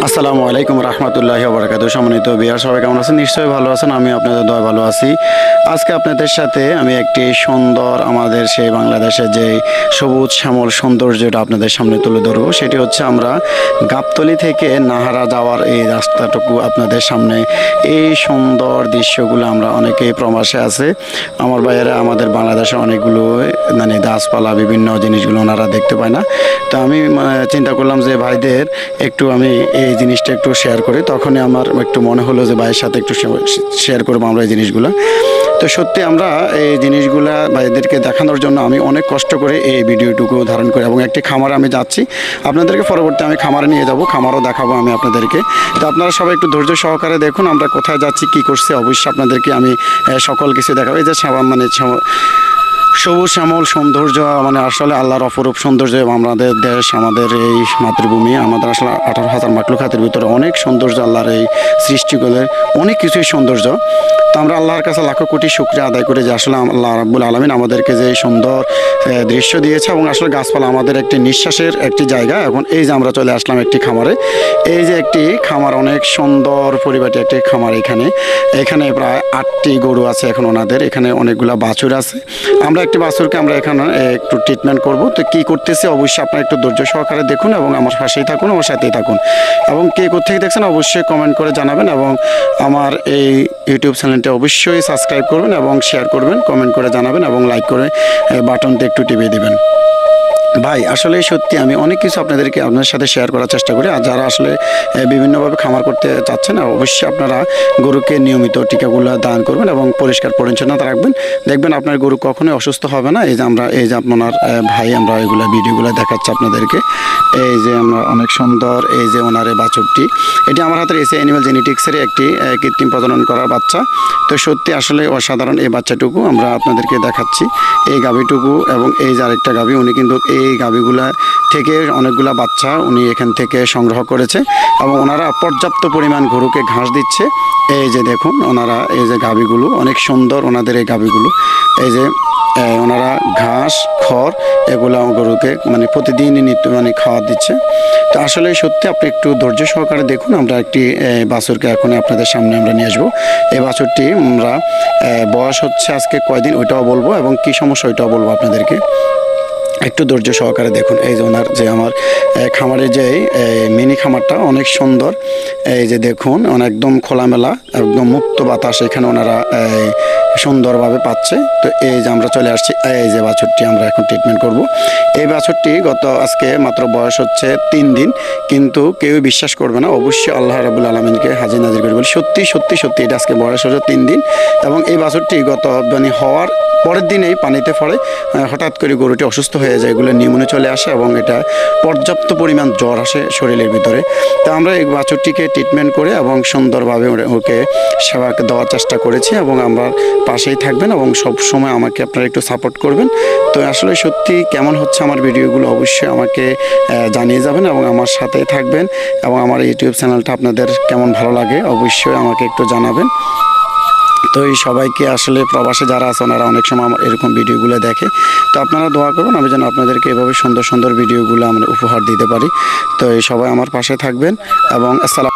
আসসালামু আলাইকুম রহমতুল্লাহি ওয়া বারাকাতুহু। সম্মানিত বিয়ার সবাই কেমন আছেন? নিশ্চয়ই ভালো আছেন। আমি আপনাদের দয় ভালো আছি। আজকে আপনাদের সাথে আমি একটি সুন্দর আমাদের সেই বাংলাদেশের যে সবুজ শ্যামল সৌন্দর্যটা আপনাদের সামনে তুলে ধরবো। সেটি হচ্ছে আমরা গাবতলী থেকে নাহারা যাওয়ার এই রাস্তাটুকু আপনাদের সামনে এই সুন্দর দৃশ্যগুলো আমরা অনেকেই প্রবাসে আছে আমার ভাইয়েরা আমাদের বাংলাদেশে অনেকগুলো গাছপালা বিভিন্ন জিনিসগুলো ওনারা দেখতে পায় না। তো আমি চিন্তা করলাম যে ভাইদের একটু আমি এই জিনিসটা একটু শেয়ার করি। তখনই আমার একটু মনে হলো যে ভাইয়ের সাথে একটু শেয়ার করবো আমরা এই জিনিসগুলো। তো সত্যি আমরা এই জিনিসগুলা ভাইদেরকে দেখানোর জন্য আমি অনেক কষ্ট করে এই ভিডিওটুকু ধারণ করি এবং একটি খামারে আমি যাচ্ছি। আপনাদেরকে পরবর্তী আমি খামারে নিয়ে যাব, খামারও দেখাবো আমি আপনাদেরকে। তো আপনারা সবাই একটু ধৈর্য সহকারে দেখুন আমরা কোথায় যাচ্ছি, কী করছি। অবশ্যই আপনাদেরকে আমি সকল কিছু দেখাবো। এই যে সবুজ শ্যামল সৌন্দর্য আসলে আল্লাহর অপরূপ সৌন্দর্য। আমাদের দেশ, আমাদের এই মাতৃভূমি, আমাদের আসলে 18,000 মাখলুকাতের ভিতরে অনেক সৌন্দর্য আল্লাহর এই সৃষ্টি করে, অনেক কিছুই সৌন্দর্য। তো আমরা আল্লাহর কাছে লাখো কোটি শুকরিয়া আদায় করি যে আসলে আল্লাহ রাব্বুল আলামিন আমাদেরকে যে সুন্দর দৃশ্য দিয়েছে এবং আসলে গাছপালা আমাদের একটি নিঃশ্বাসের একটি জায়গা। এখন এই যে আমরা চলে আসলাম একটি খামারে। এই যে একটি খামার, অনেক সুন্দর পরিপাটি একটি খামার। এখানে প্রায় 8টি গরু আছে এখন ওনাদের। এখানে অনেকগুলা বাছুর আছে। আমরা একটি বাছুরকে আমরা এখানে একটু ট্রিটমেন্ট করব। তো কী করতেছি অবশ্যই আপনারা একটু ধৈর্য সহকারে দেখুন এবং আমার পাশেই থাকুন, আমার সাথেই থাকুন। এবং কে কোথেকে দেখছেন অবশ্যই কমেন্ট করে জানাবেন এবং আমার এই ইউটিউব চ্যানেলটা অবশ্যই সাবস্ক্রাইব করবেন এবং শেয়ার করবেন, কমেন্ট করে জানাবেন এবং লাইক করে বাটনটা একটু টিপে দিবেন। ভাই আসলে সত্যি আমি অনেক কিছু আপনাদের সাথে শেয়ার করার চেষ্টা করি। আর যারা আসলে বিভিন্নভাবে খামার করতে চাচ্ছেন অবশ্যই আপনারা গরুকে নিয়মিত টিকাগুলো দান করবেন এবং পরিষ্কার পরিচ্ছন্নতা রাখবেন। দেখবেন আপনার গরু কখনোই অসুস্থ হবে না। এই যে আপনার ভাই আমরা এগুলো ভিডিওগুলো দেখাচ্ছি আপনাদেরকে। এই যে আমরা অনেক সুন্দর এই যে ওনার বাছুরটি, এটি আমার হাতের এসে অ্যানিমাল জেনেটিক্সের একটি কৃত্রিম প্রজনন করার বাচ্চা। তো সত্যি আসলে অসাধারণ এই বাচ্চাটুকু আমরা আপনাদেরকে দেখাচ্ছি, এই গাভীটুকু। এবং এই যে আরেকটা গাভী, উনি কিন্তু এই গাভীগুলা থেকে অনেকগুলা বাচ্চা উনি এখান থেকে সংগ্রহ করেছে এবং ওনারা পর্যাপ্ত পরিমাণ গরুকে ঘাস দিচ্ছে। এই যে দেখুন ওনারা এই যে গাভীগুলো অনেক সুন্দর, ওনাদের এই গাভীগুলো এই যে ওনারা ঘাস খড় এগুলো গরুকে প্রতিদিনই নিত্য খাওয়া দিচ্ছে। তো আসলে সত্যি আপনি একটু ধৈর্য সহকারে দেখুন। আমরা একটি বাছুরকে এখন আপনাদের সামনে আমরা নিয়ে আসবো। এই বাছুরটি আমরা বয়স হচ্ছে আজকে কয়দিন ওইটাও বলবো এবং কী সমস্যা ওইটাও বলবো আপনাদেরকে। একটু ধৈর্য সহকারে দেখুন। এই যে ওনার যে আমার খামারের যে মিনি খামারটা অনেক সুন্দর। এই যে দেখুন একদম খোলামেলা, একদম মুক্ত বাতাস এখানে ওনারা সুন্দরভাবে পাচ্ছে। তো এই যে আমরা চলে আসছি, এই যে বাছুরটি আমরা এখন ট্রিটমেন্ট করব। এই বাছুরটি আজকে মাত্র বয়স হচ্ছে 3 দিন, কিন্তু কেউ বিশ্বাস করবে না। অবশ্যই আল্লাহ রাব্বুল আলামিনকে হাজির নাজির করে বলি, সত্যি সত্যি সত্যি এটা আজকে বয়স হচ্ছে 3 দিন। এবং এই বাছুরটি হওয়ার পরের দিনেই পানিতে পড়ে হঠাৎ করে গরুটি অসুস্থ হয়ে যায়, এগুলো নিউমোনিয়া চলে আসে এবং এটা পর্যাপ্ত পরিমাণ জ্বর আসে শরীরের ভিতরে। তো আমরা এই বাছুরটিকে ট্রিটমেন্ট করে এবং সুন্দরভাবে ওকে সেবা দেওয়ার চেষ্টা করেছি এবং আমরা পাশেই থাকবেন এবং সব সময় আমাকে আপনারা একটু সাপোর্ট করবেন। তো আসলে সত্যি কেমন হচ্ছে আমার ভিডিওগুলো অবশ্যই আমাকে জানিয়ে যাবেন এবং আমার সাথেই থাকবেন এবং আমার ইউটিউব চ্যানেলটা আপনাদের কেমন ভালো লাগে অবশ্যই আমাকে একটু জানাবেন। তো এই সবাইকে আসলে প্রবাসে যারা আছে ওনারা অনেক সময় আমার এরকম ভিডিওগুলো দেখে। তো আপনারা দোয়া করবেন আমি যেন আপনাদেরকে এভাবে সুন্দর সুন্দর ভিডিওগুলো আমরা উপহার দিতে পারি। তো এই সবাই আমার পাশে থাকবেন এবং আসসালাম।